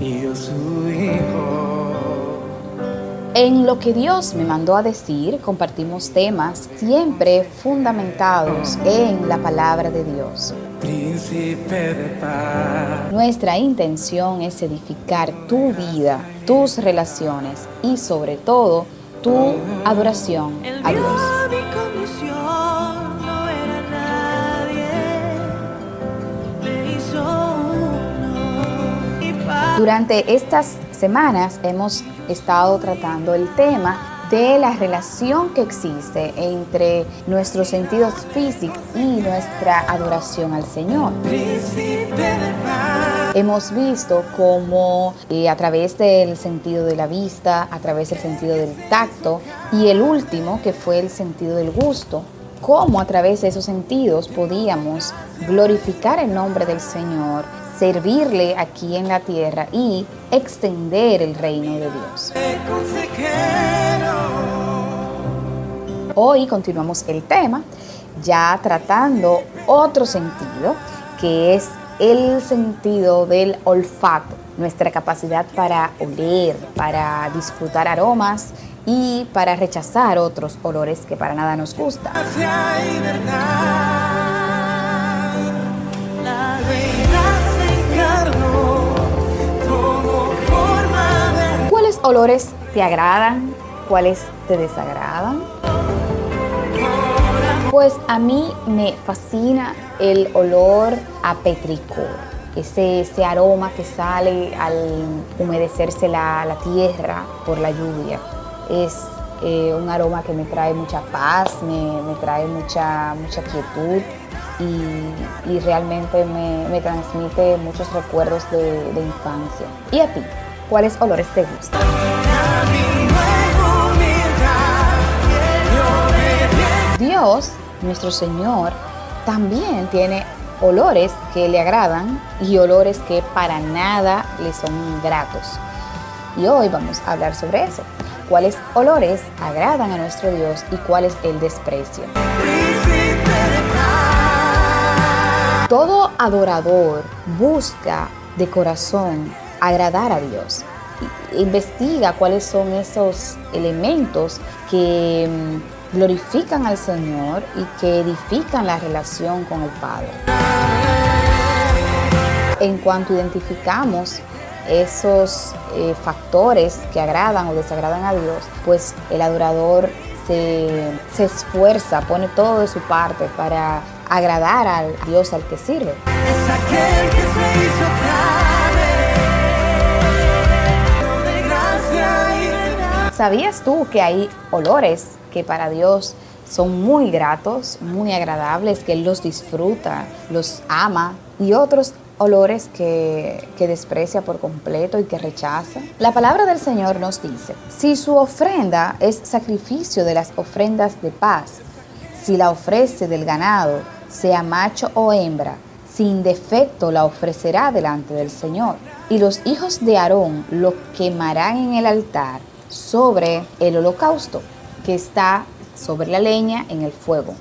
Io su hijo. En lo que Dios me mandó a decir, compartimos temas siempre fundamentados en la palabra de Dios. Príncipe de paz. Nuestra intención es edificar tu vida, tus relaciones y sobre todo tu adoración a Dios. Mi condición no era nadie, me hizo uno. Durante estas semanas hemos estado tratando el tema de la relación que existe entre nuestros sentidos físicos y nuestra adoración al Señor. Hemos visto cómo a través del sentido de la vista, a través del sentido del tacto y el último que fue el sentido del gusto, cómo a través de esos sentidos podíamos glorificar el nombre del Señor, servirle aquí en la tierra y extender el reino de Dios. Hoy continuamos el tema, ya tratando otro sentido, que es el sentido del olfato, nuestra capacidad para oler, para disfrutar aromas y para rechazar otros olores que para nada nos gustan. ¿Cuáles olores te agradan? ¿Cuáles te desagradan? Pues a mí me fascina el olor a petricor, ese aroma que sale al humedecerse la tierra por la lluvia. Es un aroma que me trae mucha paz, me trae mucha quietud y realmente me transmite muchos recuerdos de infancia. ¿Y a ti? ¿Cuáles olores te gustan? Dios, nuestro Señor, también tiene olores que le agradan y olores que para nada le son gratos. Y hoy vamos a hablar sobre eso. ¿Cuáles olores agradan a nuestro Dios y cuáles Él desprecia? Todo adorador busca de corazón agradar a Dios. Investiga cuáles son esos elementos que glorifican al Señor y que edifican la relación con el Padre. En cuanto identificamos esos factores que agradan o desagradan a Dios, pues el adorador se esfuerza, pone todo de su parte para agradar al Dios al que sirve. Es aquel que se hizo carne. ¿Sabías tú que hay olores que para Dios son muy gratos, muy agradables, que Él los disfruta, los ama, y otros olores que desprecia por completo y que rechaza? La palabra del Señor nos dice: si su ofrenda es sacrificio de las ofrendas de paz, si la ofrece del ganado, sea macho o hembra, sin defecto la ofrecerá delante del Señor. Y los hijos de Aarón lo quemarán en el altar sobre el holocausto que está sobre la leña en el fuego.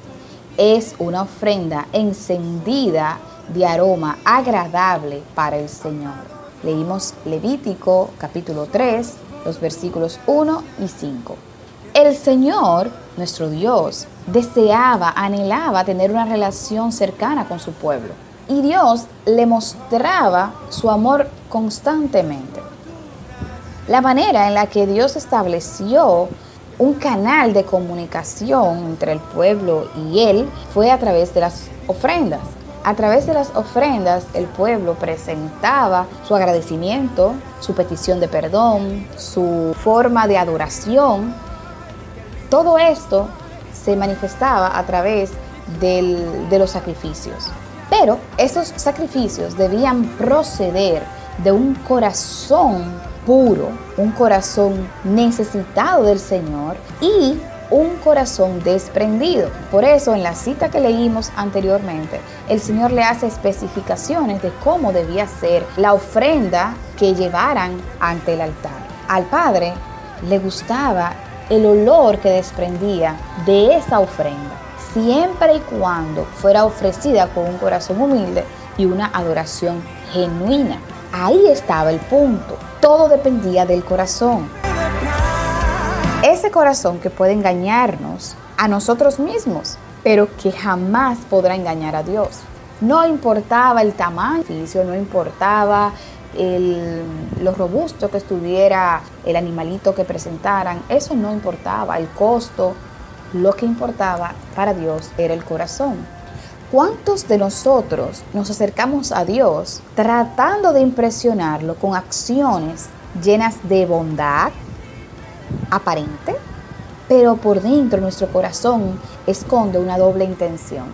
Es una ofrenda encendida de aroma agradable para el Señor. Leímos Levítico capítulo 3, los versículos 1 y 5. El Señor, nuestro Dios, deseaba, anhelaba tener una relación cercana con su pueblo. Y Dios le mostraba su amor constantemente. La manera en la que Dios estableció un canal de comunicación entre el pueblo y Él fue a través de las ofrendas. A través de las ofrendas el pueblo presentaba su agradecimiento, su petición de perdón, su forma de adoración. Todo esto se manifestaba a través de los sacrificios. Pero esos sacrificios debían proceder de un corazón puro, un corazón necesitado del Señor y un corazón desprendido. Por eso en la cita que leímos anteriormente, el Señor le hace especificaciones de cómo debía ser la ofrenda que llevaran ante el altar. Al Padre le gustaba el olor que desprendía de esa ofrenda, siempre y cuando fuera ofrecida con un corazón humilde y una adoración genuina. Ahí estaba el punto. Todo dependía del corazón. Ese corazón que puede engañarnos a nosotros mismos, pero que jamás podrá engañar a Dios. No importaba el tamaño, no importaba lo robusto que estuviera el animalito que presentaran, eso no importaba, el costo. Lo que importaba para Dios era el corazón. ¿Cuántos de nosotros nos acercamos a Dios tratando de impresionarlo con acciones llenas de bondad aparente, pero por dentro nuestro corazón esconde una doble intención?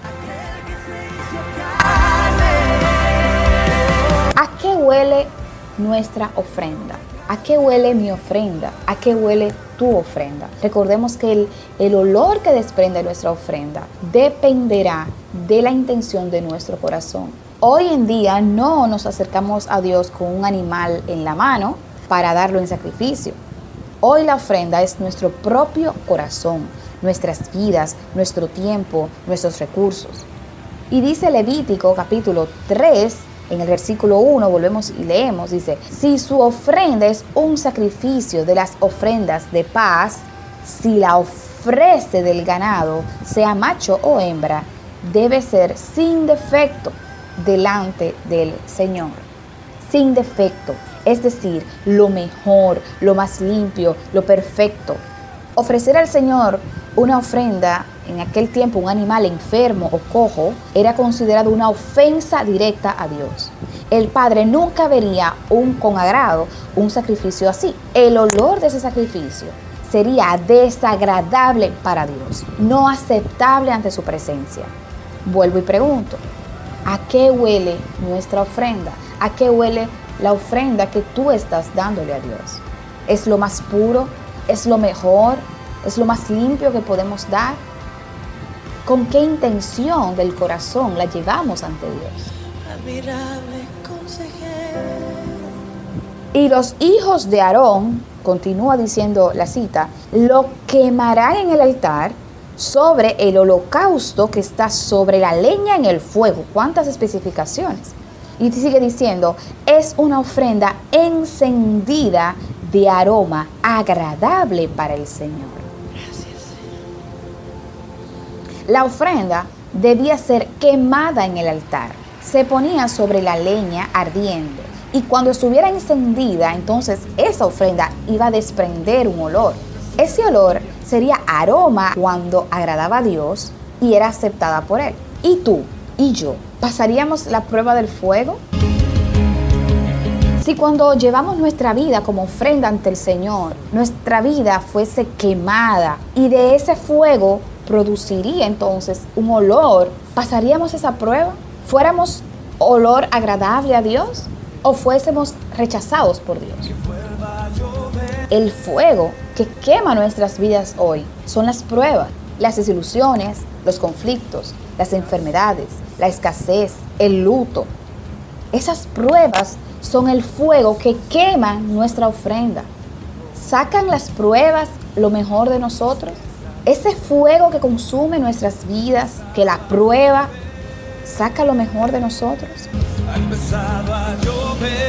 ¿A qué huele nuestra ofrenda? ¿A qué huele mi ofrenda? ¿A qué huele tu ofrenda? Recordemos que el olor que desprende nuestra ofrenda dependerá de la intención de nuestro corazón. Hoy en día no nos acercamos a Dios con un animal en la mano para darlo en sacrificio. Hoy la ofrenda es nuestro propio corazón, nuestras vidas, nuestro tiempo, nuestros recursos. Y dice Levítico capítulo 3, en el versículo 1, volvemos y leemos, dice: si su ofrenda es un sacrificio de las ofrendas de paz, si la ofrece del ganado, sea macho o hembra, debe ser sin defecto delante del Señor. Sin defecto, es decir, lo mejor, lo más limpio, lo perfecto. Ofrecer al Señor una ofrenda, en aquel tiempo un animal enfermo o cojo, era considerado una ofensa directa a Dios. El Padre nunca vería con agrado un sacrificio así. El olor de ese sacrificio sería desagradable para Dios, no aceptable ante su presencia. Vuelvo y pregunto, ¿a qué huele nuestra ofrenda? ¿A qué huele la ofrenda que tú estás dándole a Dios? ¿Es lo más puro? ¿Es lo mejor? ¿Es lo más limpio que podemos dar? ¿Con qué intención del corazón la llevamos ante Dios? Admirable consejero. Y los hijos de Aarón, continúa diciendo la cita, lo quemarán en el altar sobre el holocausto que está sobre la leña en el fuego. ¿Cuántas especificaciones? Y sigue diciendo, es una ofrenda encendida de aroma agradable para el Señor. La ofrenda debía ser quemada en el altar. Se ponía sobre la leña ardiendo. Y cuando estuviera encendida, entonces esa ofrenda iba a desprender un olor. Ese olor sería aroma cuando agradaba a Dios y era aceptada por Él. ¿Y tú y yo pasaríamos la prueba del fuego? Si cuando llevamos nuestra vida como ofrenda ante el Señor, nuestra vida fuese quemada y de ese fuego produciría entonces un olor, ¿pasaríamos esa prueba? ¿Fuéramos olor agradable a Dios o fuésemos rechazados por Dios? El fuego que quema nuestras vidas hoy son las pruebas, las desilusiones, los conflictos, las enfermedades, la escasez, el luto. Esas pruebas son el fuego que quema nuestra ofrenda. ¿Sacan las pruebas lo mejor de nosotros? Ese fuego que consume nuestras vidas, que la prueba, saca lo mejor de nosotros.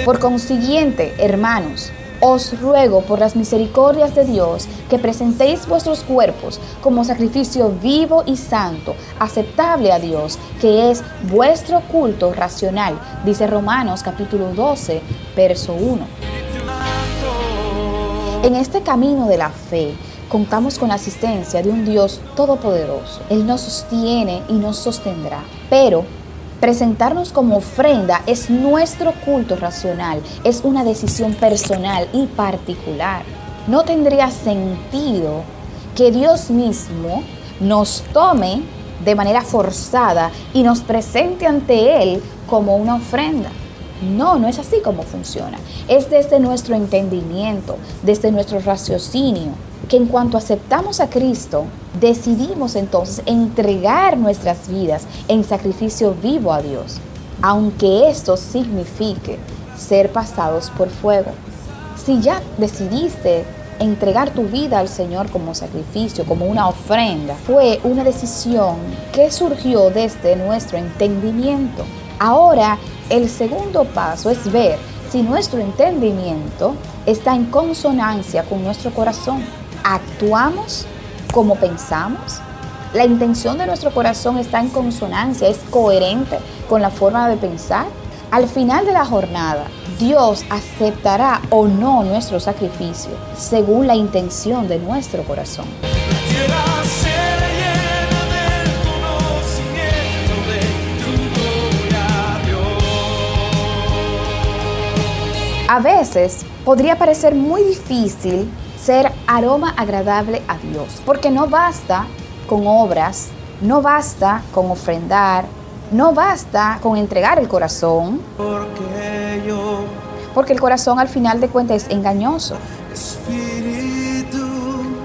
Por consiguiente, hermanos, os ruego por las misericordias de Dios que presentéis vuestros cuerpos como sacrificio vivo y santo, aceptable a Dios, que es vuestro culto racional, dice Romanos capítulo 12, verso 1. En este camino de la fe, contamos con la asistencia de un Dios todopoderoso. Él nos sostiene y nos sostendrá. Pero presentarnos como ofrenda es nuestro culto racional, es una decisión personal y particular. No tendría sentido que Dios mismo nos tome de manera forzada y nos presente ante Él como una ofrenda. No, no es así como funciona. Es desde nuestro entendimiento, desde nuestro raciocinio, que en cuanto aceptamos a Cristo, decidimos entonces entregar nuestras vidas en sacrificio vivo a Dios, aunque esto signifique ser pasados por fuego. Si ya decidiste entregar tu vida al Señor como sacrificio, como una ofrenda, fue una decisión que surgió desde nuestro entendimiento. Ahora, el segundo paso es ver si nuestro entendimiento está en consonancia con nuestro corazón. ¿Actuamos como pensamos? ¿La intención de nuestro corazón está en consonancia, es coherente con la forma de pensar? Al final de la jornada, Dios aceptará o no nuestro sacrificio según la intención de nuestro corazón. A veces podría parecer muy difícil ser aroma agradable a Dios, porque no basta con obras, no basta con ofrendar, no basta con entregar el corazón, porque el corazón al final de cuentas es engañoso.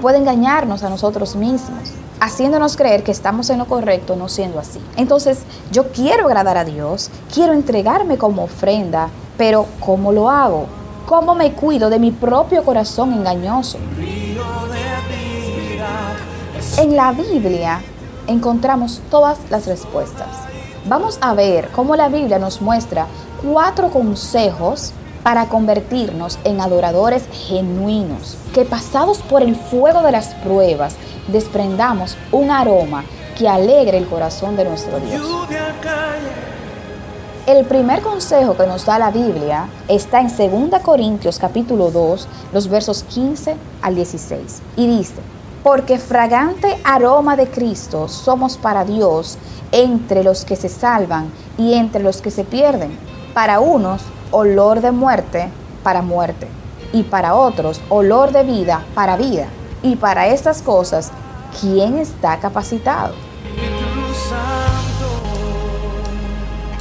Puede engañarnos a nosotros mismos, haciéndonos creer que estamos en lo correcto, no siendo así. Entonces, yo quiero agradar a Dios, quiero entregarme como ofrenda, pero ¿cómo lo hago? ¿Cómo me cuido de mi propio corazón engañoso? En la Biblia encontramos todas las respuestas. Vamos a ver cómo la Biblia nos muestra 4 consejos para convertirnos en adoradores genuinos, que pasados por el fuego de las pruebas, desprendamos un aroma que alegre el corazón de nuestro Dios. El primer consejo que nos da la Biblia está en 2 Corintios capítulo 2, los versos 15 al 16, y dice: porque fragante aroma de Cristo somos para Dios entre los que se salvan y entre los que se pierden. Para unos, olor de muerte para muerte, y para otros, olor de vida para vida. Y para estas cosas, ¿quién está capacitado?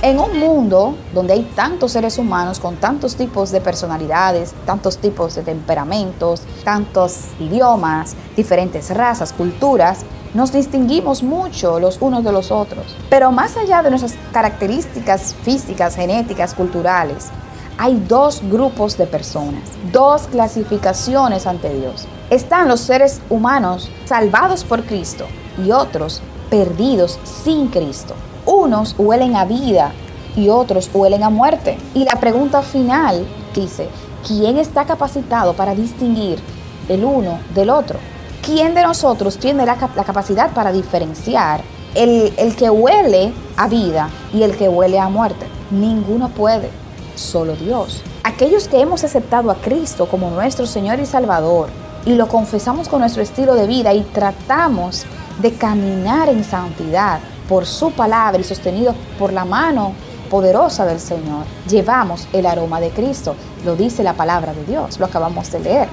En un mundo donde hay tantos seres humanos con tantos tipos de personalidades, tantos tipos de temperamentos, tantos idiomas, diferentes razas, culturas, nos distinguimos mucho los unos de los otros. Pero más allá de nuestras características físicas, genéticas, culturales, hay 2 grupos de personas, 2 clasificaciones ante Dios. Están los seres humanos salvados por Cristo y otros perdidos sin Cristo. Unos huelen a vida y otros huelen a muerte. Y la pregunta final dice: ¿quién está capacitado para distinguir el uno del otro? ¿Quién de nosotros tiene la capacidad para diferenciar el que huele a vida y el que huele a muerte? Ninguno puede, solo Dios. Aquellos que hemos aceptado a Cristo como nuestro Señor y Salvador y lo confesamos con nuestro estilo de vida y tratamos de caminar en santidad por su palabra y sostenidos por la mano poderosa del Señor, llevamos el aroma de Cristo. Lo dice la palabra de Dios, lo acabamos de leer.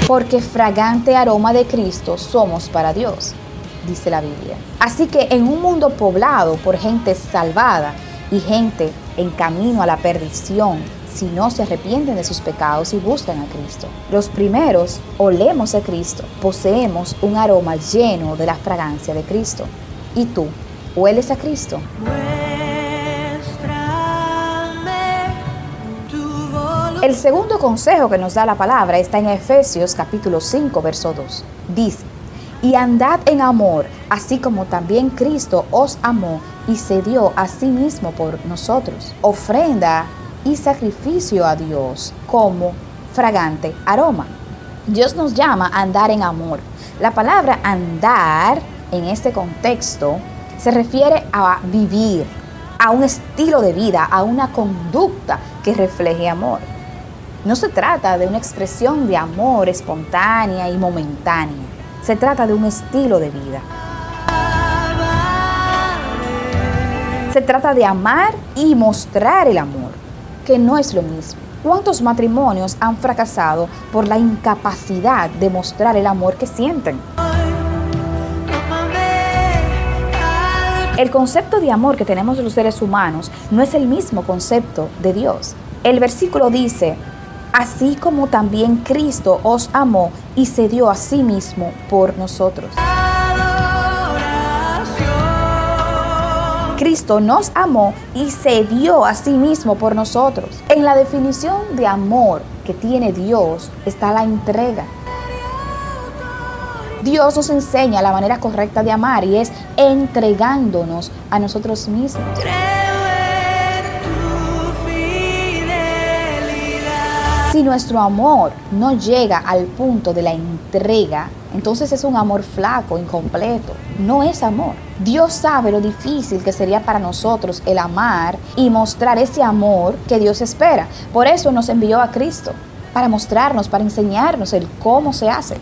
Porque fragante aroma de Cristo somos para Dios, dice la Biblia. Así que en un mundo poblado por gente salvada y gente en camino a la perdición, si no se arrepienten de sus pecados y buscan a Cristo. Los primeros olemos a Cristo, poseemos un aroma lleno de la fragancia de Cristo. ¿Y tú, hueles a Cristo? El segundo consejo que nos da la palabra está en Efesios capítulo 5, verso 2. Dice: y andad en amor, así como también Cristo os amó y se dio a sí mismo por nosotros. Ofrenda y sacrificio a Dios como fragante aroma. Dios nos llama a andar en amor. La palabra andar en este contexto se refiere a vivir, a un estilo de vida, a una conducta que refleje amor. No se trata de una expresión de amor espontánea y momentánea. Se trata de un estilo de vida. Se trata de amar y mostrar el amor, que no es lo mismo. ¿Cuántos matrimonios han fracasado por la incapacidad de mostrar el amor que sienten? El concepto de amor que tenemos los seres humanos no es el mismo concepto de Dios. El versículo dice: así como también Cristo os amó y se dio a sí mismo por nosotros. Cristo nos amó y se dio a sí mismo por nosotros. En la definición de amor que tiene Dios está la entrega. Dios nos enseña la manera correcta de amar y es entregándonos a nosotros mismos. Si nuestro amor no llega al punto de la entrega, entonces es un amor flaco, incompleto. No es amor. Dios sabe lo difícil que sería para nosotros el amar y mostrar ese amor que Dios espera. Por eso nos envió a Cristo, para mostrarnos, para enseñarnos el cómo se hace.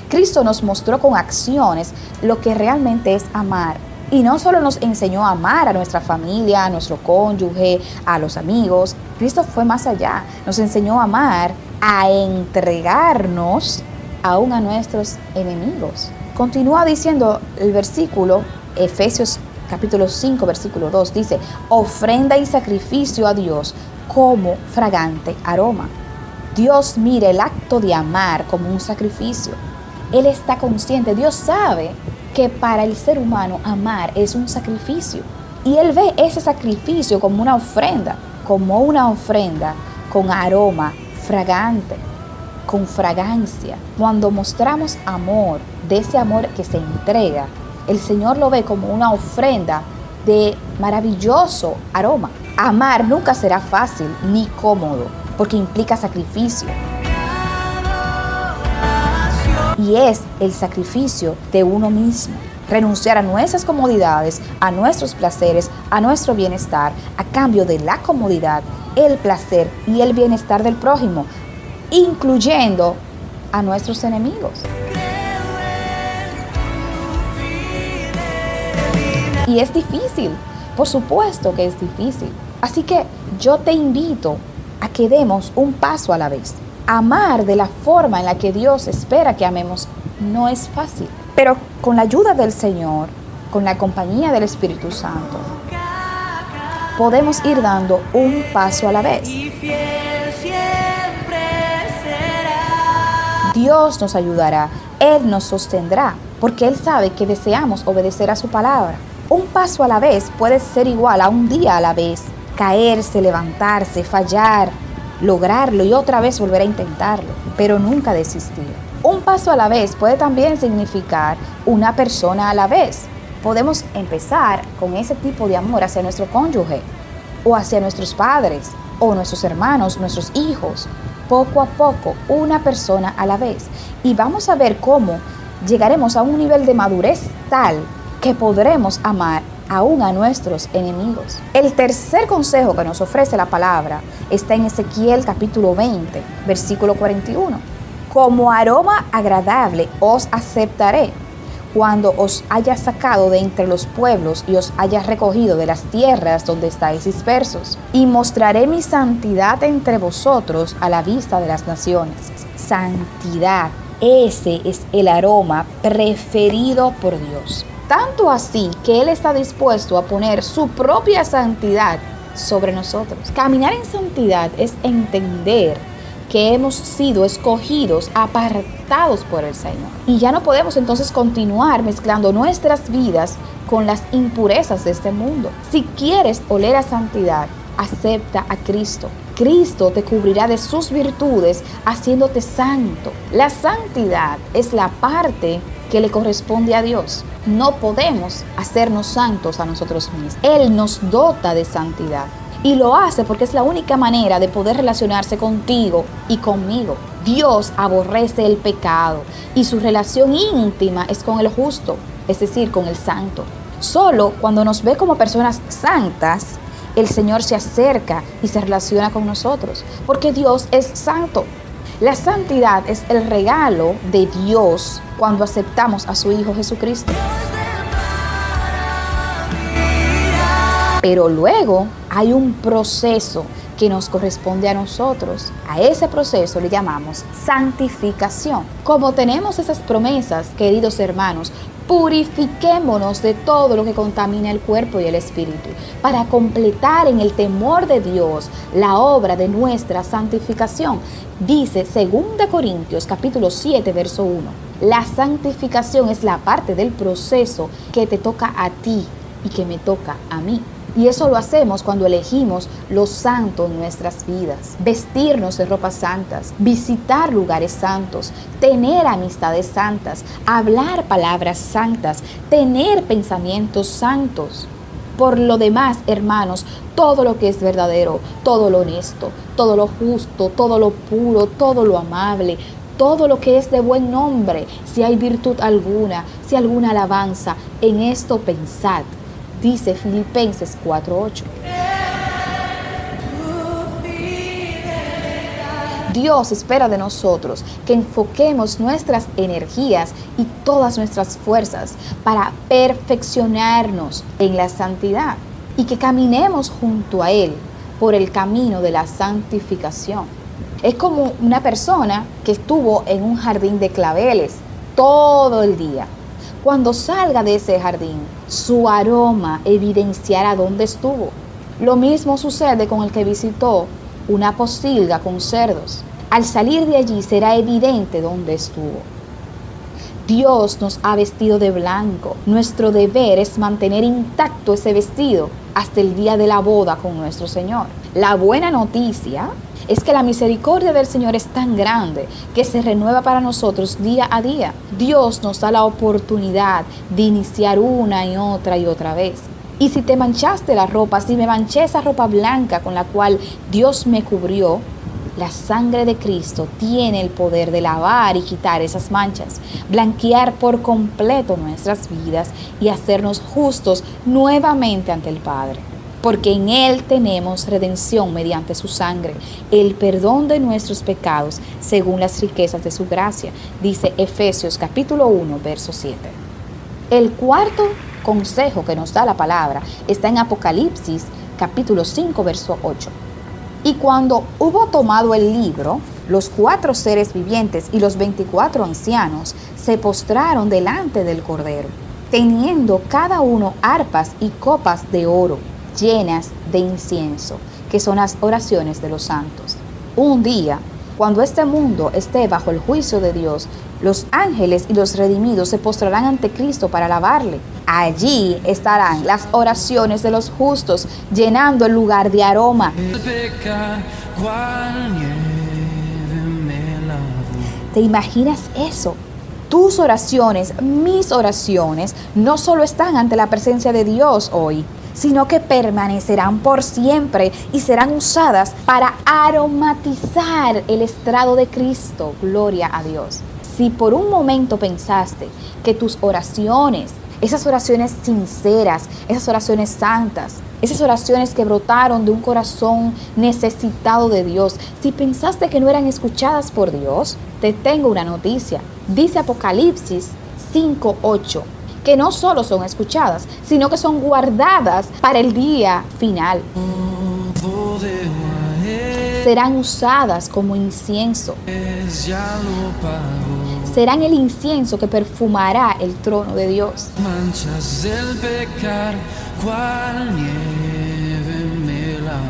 Cristo nos mostró con acciones lo que realmente es amar. Y no solo nos enseñó a amar a nuestra familia, a nuestro cónyuge, a los amigos. Cristo fue más allá. Nos enseñó a amar, a entregarnos aún a nuestros enemigos. Continúa diciendo el versículo, Efesios capítulo 5, versículo 2, dice, ofrenda y sacrificio a Dios como fragante aroma. Dios mira el acto de amar como un sacrificio. Él está consciente, Dios sabe que para el ser humano amar es un sacrificio. Y Él ve ese sacrificio como una ofrenda con aroma fragante, con fragancia. Cuando mostramos amor, de ese amor que se entrega, el Señor lo ve como una ofrenda de maravilloso aroma. Amar nunca será fácil ni cómodo, porque implica sacrificio. Y es el sacrificio de uno mismo. Renunciar a nuestras comodidades, a nuestros placeres, a nuestro bienestar, a cambio de la comodidad, el placer y el bienestar del prójimo, incluyendo a nuestros enemigos. Y es difícil, por supuesto que es difícil. Así que yo te invito a que demos un paso a la vez. Amar de la forma en la que Dios espera que amemos no es fácil, pero con la ayuda del Señor, con la compañía del Espíritu Santo, podemos ir dando un paso a la vez. Dios nos ayudará, Él nos sostendrá, porque Él sabe que deseamos obedecer a su palabra. Un paso a la vez puede ser igual a un día a la vez, caerse, levantarse, fallar, lograrlo y otra vez volver a intentarlo, pero nunca desistir. Un paso a la vez puede también significar una persona a la vez. Podemos empezar con ese tipo de amor hacia nuestro cónyuge, o hacia nuestros padres, o nuestros hermanos, nuestros hijos, poco a poco, una persona a la vez. Y vamos a ver cómo llegaremos a un nivel de madurez tal que podremos amar aún a nuestros enemigos. El tercer consejo que nos ofrece la palabra está en Ezequiel capítulo 20, versículo 41. Como aroma agradable os aceptaré cuando os haya sacado de entre los pueblos y os haya recogido de las tierras donde estáis dispersos. Y mostraré mi santidad entre vosotros a la vista de las naciones. Santidad, ese es el aroma preferido por Dios. Tanto así que Él está dispuesto a poner su propia santidad sobre nosotros. Caminar en santidad es entender que hemos sido escogidos, apartados por el Señor. Y ya no podemos entonces continuar mezclando nuestras vidas con las impurezas de este mundo. Si quieres oler a santidad, acepta a Cristo. Cristo te cubrirá de sus virtudes haciéndote santo. La santidad es la parte que le corresponde a Dios. No podemos hacernos santos a nosotros mismos. Él nos dota de santidad y lo hace porque es la única manera de poder relacionarse contigo y conmigo. Dios aborrece el pecado y su relación íntima es con el justo, es decir, con el santo. Solo cuando nos ve como personas santas, el Señor se acerca y se relaciona con nosotros, porque Dios es santo. La santidad es el regalo de Dios cuando aceptamos a su Hijo Jesucristo. Pero luego hay un proceso que nos corresponde a nosotros. A ese proceso le llamamos santificación. Como tenemos esas promesas, queridos hermanos, purifiquémonos de todo lo que contamina el cuerpo y el espíritu, para completar en el temor de Dios la obra de nuestra santificación. Dice 2 Corintios capítulo 7, verso 1. La santificación es la parte del proceso que te toca a ti y que me toca a mí. Y eso lo hacemos cuando elegimos lo santo en nuestras vidas. Vestirnos de ropas santas, visitar lugares santos, tener amistades santas, hablar palabras santas, tener pensamientos santos. Por lo demás, hermanos, todo lo que es verdadero, todo lo honesto, todo lo justo, todo lo puro, todo lo amable, todo lo que es de buen nombre, si hay virtud alguna, si alguna alabanza, en esto pensad, dice Filipenses 4:8. Dios espera de nosotros que enfoquemos nuestras energías y todas nuestras fuerzas para perfeccionarnos en la santidad y que caminemos junto a Él por el camino de la santificación. Es como una persona que estuvo en un jardín de claveles todo el día. Cuando salga de ese jardín, su aroma evidenciará dónde estuvo. Lo mismo sucede con el que visitó una posilga con cerdos. Al salir de allí será evidente dónde estuvo. Dios nos ha vestido de blanco. Nuestro deber es mantener intacto ese vestido hasta el día de la boda con nuestro Señor. La buena noticia es que la misericordia del Señor es tan grande que se renueva para nosotros día a día. Dios nos da la oportunidad de iniciar una y otra vez. Y si te manchaste la ropa, si me manché esa ropa blanca con la cual Dios me cubrió, la sangre de Cristo tiene el poder de lavar y quitar esas manchas, blanquear por completo nuestras vidas y hacernos justos nuevamente ante el Padre. Porque en Él tenemos redención mediante su sangre, el perdón de nuestros pecados según las riquezas de su gracia, dice Efesios capítulo 1, verso 7. El cuarto consejo que nos da la palabra está en Apocalipsis capítulo 5, verso 8. Y cuando hubo tomado el libro, los 4 seres vivientes y los 24 ancianos se postraron delante del Cordero, teniendo cada uno arpas y copas de oro llenas de incienso, que son las oraciones de los santos. Un día, cuando este mundo esté bajo el juicio de Dios, los ángeles y los redimidos se postrarán ante Cristo para alabarle. Allí estarán las oraciones de los justos, llenando el lugar de aroma. El pecar, cual nieve me lavó. ¿Te imaginas eso? Tus oraciones, mis oraciones, no solo están ante la presencia de Dios hoy, sino que permanecerán por siempre y serán usadas para aromatizar el estrado de Cristo. Gloria a Dios. Si por un momento pensaste que tus oraciones, esas oraciones sinceras, esas oraciones santas, esas oraciones que brotaron de un corazón necesitado de Dios, si pensaste que no eran escuchadas por Dios, te tengo una noticia. Dice Apocalipsis 5:8, que no solo son escuchadas, sino que son guardadas para el día final. Todo de Él Serán usadas como incienso. ya lo pagó. Serán el incienso que perfumará el trono de Dios. Manchas del pecar, cual nieve me lavó.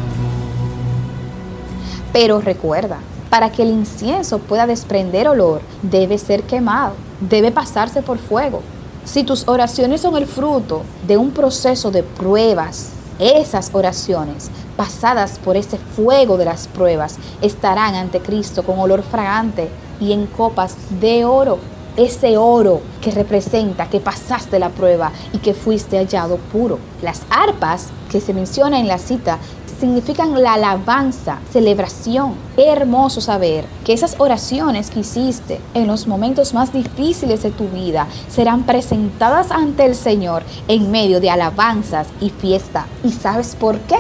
Pero recuerda, para que el incienso pueda desprender olor, debe ser quemado, debe pasarse por fuego. Si tus oraciones son el fruto de un proceso de pruebas, esas oraciones, pasadas por ese fuego de las pruebas, estarán ante Cristo con olor fragante y en copas de oro. Ese oro que representa que pasaste la prueba y que fuiste hallado puro. Las arpas que se menciona en la cita significan la alabanza, celebración. Qué hermoso saber que esas oraciones que hiciste en los momentos más difíciles de tu vida serán presentadas ante el Señor en medio de alabanzas y fiesta. ¿Y sabes por qué?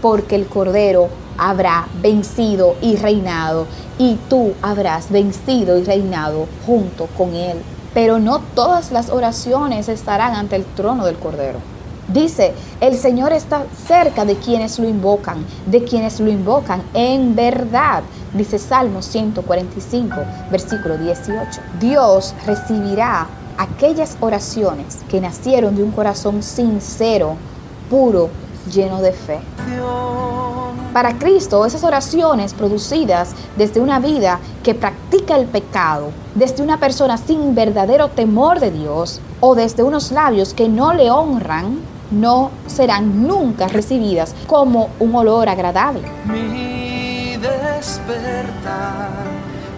Porque el Cordero habrá vencido y reinado, y tú habrás vencido y reinado junto con Él. Pero no todas las oraciones estarán ante el trono del Cordero. Dice, el Señor está cerca de quienes lo invocan en verdad. Dice Salmo 145, versículo 18. Dios recibirá aquellas oraciones que nacieron de un corazón sincero, puro, lleno de fe. Para Cristo, esas oraciones producidas desde una vida que practica el pecado, desde una persona sin verdadero temor de Dios o desde unos labios que no le honran, no serán nunca recibidas como un olor agradable. Mi despertar,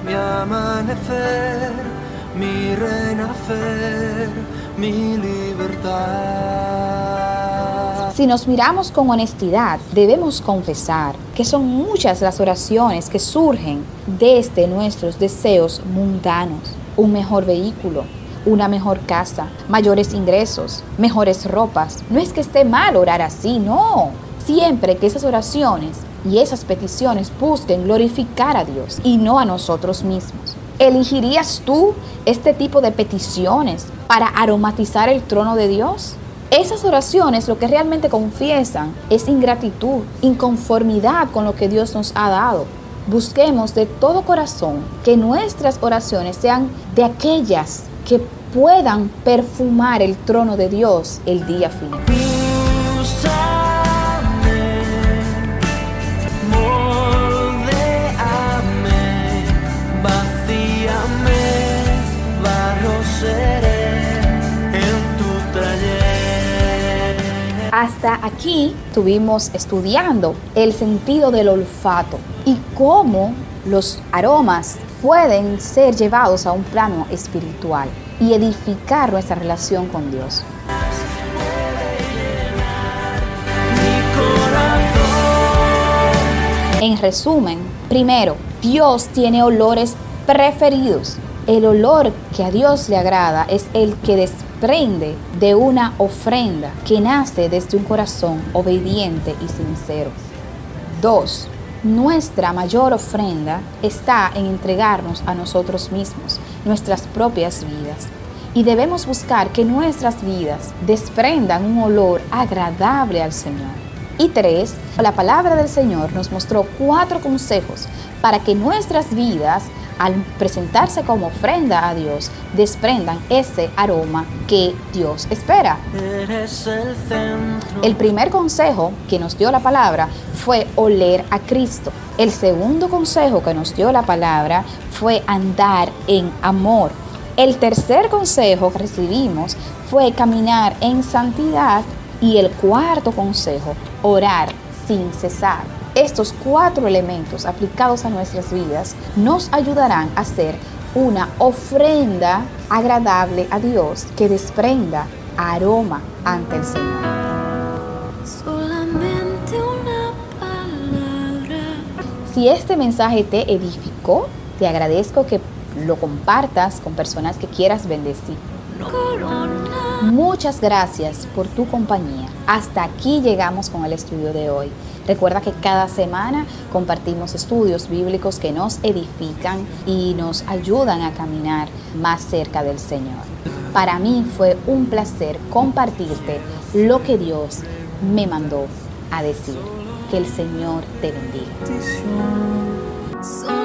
mi amanecer, mi renacer, mi libertad. Si nos miramos con honestidad, debemos confesar que son muchas las oraciones que surgen desde nuestros deseos mundanos. Un mejor vehículo, una mejor casa, mayores ingresos, mejores ropas. No es que esté mal orar así, no. Siempre que esas oraciones y esas peticiones busquen glorificar a Dios y no a nosotros mismos. ¿Elegirías tú este tipo de peticiones para aromatizar el trono de Dios? Esas oraciones lo que realmente confiesan es ingratitud, inconformidad con lo que Dios nos ha dado. Busquemos de todo corazón que nuestras oraciones sean de aquellas que puedan perfumar el trono de Dios el día final. Úsame, moldéame, vacíame, barro seré en tu taller. Hasta aquí estuvimos estudiando el sentido del olfato y cómo los aromas pueden ser llevados a un plano espiritual y edificar nuestra relación con Dios. En resumen, primero, Dios tiene olores preferidos. El olor que a Dios le agrada es el que desprende de una ofrenda que nace desde un corazón obediente y sincero. 2. Nuestra mayor ofrenda está en entregarnos a nosotros mismos, nuestras propias vidas. Y debemos buscar que nuestras vidas desprendan un olor agradable al Señor. Y 3, la palabra del Señor nos mostró 4 consejos para que nuestras vidas, al presentarse como ofrenda a Dios, desprendan ese aroma que Dios espera. Eres el centro. El primer consejo que nos dio la palabra fue oler a Cristo. El segundo consejo que nos dio la palabra fue andar en amor. El tercer consejo que recibimos fue caminar en santidad. Y el cuarto consejo, orar sin cesar. Estos 4 elementos aplicados a nuestras vidas nos ayudarán a hacer una ofrenda agradable a Dios que desprenda aroma ante el Señor. Solamente una palabra. Si este mensaje te edificó, te agradezco que lo compartas con personas que quieras bendecir. Corona. Muchas gracias por tu compañía. Hasta aquí llegamos con el estudio de hoy. Recuerda que cada semana compartimos estudios bíblicos que nos edifican y nos ayudan a caminar más cerca del Señor. Para mí fue un placer compartirte lo que Dios me mandó a decir. Que el Señor te bendiga. Solamente